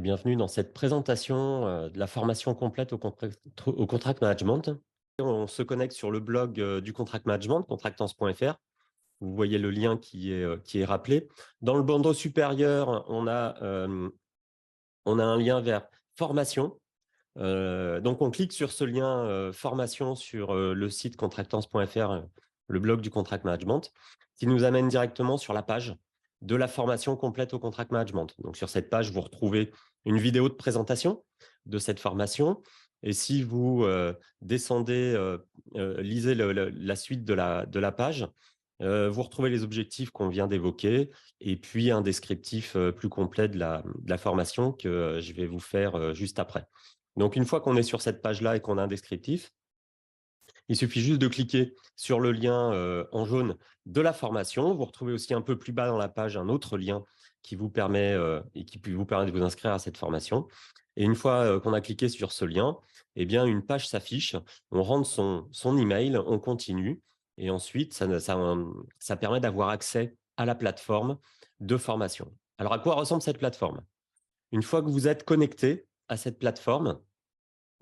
Bienvenue dans cette présentation de la formation complète au contract management. On se connecte sur le blog du contract management, contractance.fr. Vous voyez le lien qui est rappelé. Dans le bandeau supérieur, on a un lien vers formation. Donc, on clique sur ce lien formation sur le site contractance.fr, le blog du contract management, qui nous amène directement sur la page de la formation complète au contract management. Donc, sur cette page, vous retrouvez une vidéo de présentation de cette formation. Et si vous descendez, lisez la suite de la page, vous retrouvez les objectifs qu'on vient d'évoquer et puis un descriptif plus complet de la formation que je vais vous faire juste après. Donc, une fois qu'on est sur cette page-là et qu'on a un descriptif, il suffit juste de cliquer sur le lien en jaune de la formation. Vous retrouvez aussi un peu plus bas dans la page un autre lien qui vous permet de vous inscrire à cette formation. Et une fois qu'on a cliqué sur ce lien, eh bien, une page s'affiche. On rentre son email, on continue. Et ensuite, ça permet d'avoir accès à la plateforme de formation. Alors, à quoi ressemble cette plateforme? Une fois que vous êtes connecté à cette plateforme,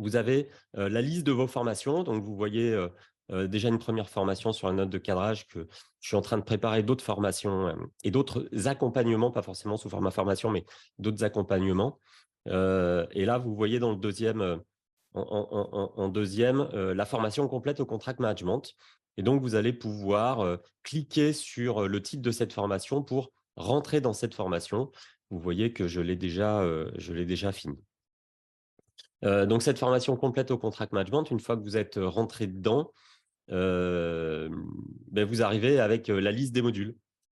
vous avez la liste de vos formations. Donc, vous voyez déjà une première formation sur la note de cadrage que je suis en train de préparer d'autres formations et d'autres accompagnements, pas forcément sous format formation, mais d'autres accompagnements. Et là, vous voyez dans le deuxième, en deuxième, la formation complète au contract management. Et donc, vous allez pouvoir cliquer sur le titre de cette formation pour rentrer dans cette formation. Vous voyez que je l'ai déjà fini. Donc, cette formation complète au contract management, une fois que vous êtes rentré dedans, vous arrivez avec la liste des modules.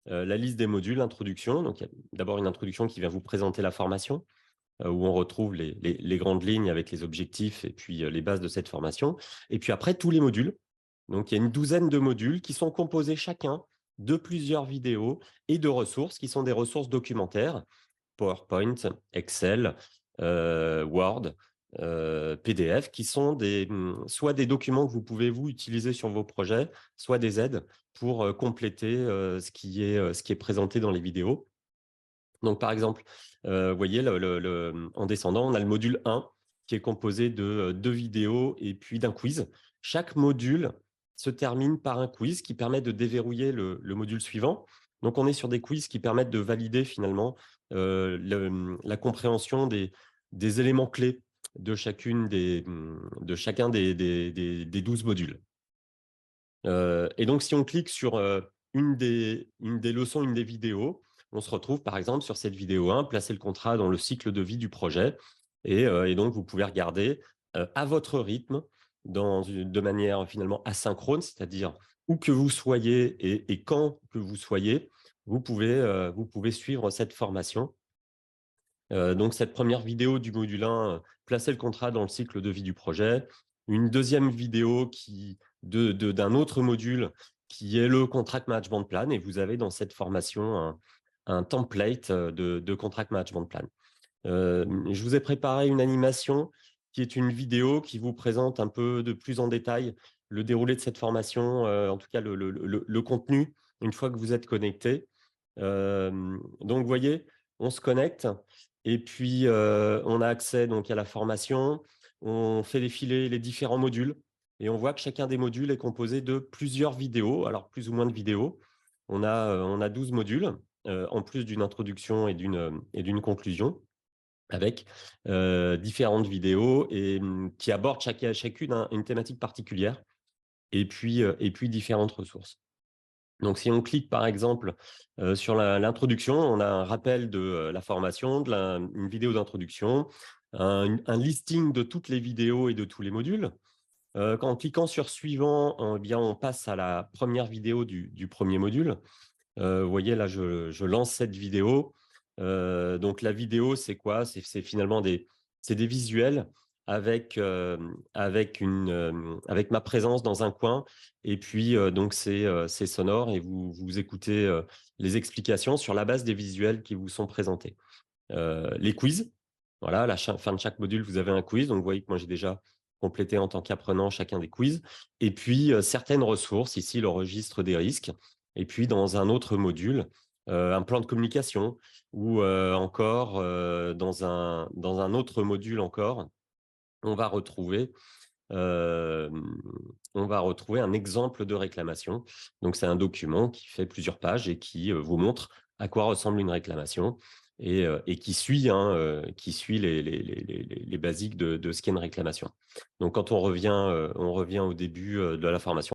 La liste des modules, introduction. Donc, il y a d'abord une introduction qui vient vous présenter la formation, où on retrouve les grandes lignes avec les objectifs et puis les bases de cette formation. Et puis après, tous les modules. Donc, il y a une douzaine de modules qui sont composés chacun de plusieurs vidéos et de ressources qui sont des ressources documentaires, PowerPoint, Excel, Word, PDF, qui sont soit des documents que vous pouvez vous utiliser sur vos projets, soit des aides pour compléter ce qui est présenté dans les vidéos. Donc, par exemple, vous voyez, en descendant, on a le module 1 qui est composé de 2 vidéos et puis d'un quiz. Chaque module se termine par un quiz qui permet de déverrouiller le module suivant. Donc, on est sur des quiz qui permettent de valider finalement la compréhension des éléments clés de chacun des 12 modules. Et donc, si on clique sur une des leçons, une des vidéos, on se retrouve par exemple sur cette vidéo 1, placer le contrat dans le cycle de vie du projet. Et donc, vous pouvez regarder à votre rythme, de manière finalement asynchrone, c'est-à-dire où que vous soyez et quand que vous soyez, vous pouvez suivre cette formation. Donc, cette première vidéo du module 1, placer le contrat dans le cycle de vie du projet. Une deuxième vidéo d'un autre module qui est le contract management plan. Et vous avez dans cette formation un template de contract management plan. Je vous ai préparé une animation qui est une vidéo qui vous présente un peu de plus en détail le déroulé de cette formation, en tout cas le contenu, une fois que vous êtes connecté. Donc, vous voyez, on se connecte et puis on a accès donc à la formation. On fait défiler les différents modules et on voit que chacun des modules est composé de plusieurs vidéos, alors plus ou moins de vidéos. On a 12 modules, en plus d'une introduction et d'une conclusion, avec différentes vidéos et qui abordent chacune une thématique particulière et puis différentes ressources. Donc, si on clique, par exemple, sur l'introduction, on a un rappel de la formation, une vidéo d'introduction, un listing de toutes les vidéos et de tous les modules. En cliquant sur suivant, eh bien, on passe à la première vidéo du premier module. Vous voyez, là, je lance cette vidéo. Donc, la vidéo, c'est quoi? C'est finalement des visuels avec ma présence dans un coin. Et puis, donc, c'est sonore et vous écoutez les explications sur la base des visuels qui vous sont présentés. Les quiz, voilà, à la fin de chaque module, vous avez un quiz. Donc, vous voyez que moi, j'ai déjà complété en tant qu'apprenant chacun des quiz. Et puis, certaines ressources, ici, le registre des risques. Et puis, dans un autre module, un plan de communication ou encore dans un autre module encore, on va retrouver on va retrouver un exemple de réclamation. Donc, c'est un document qui fait plusieurs pages et qui vous montre à quoi ressemble une réclamation et qui suit les basiques de ce qu'est une réclamation. Donc, quand on revient au début de la formation,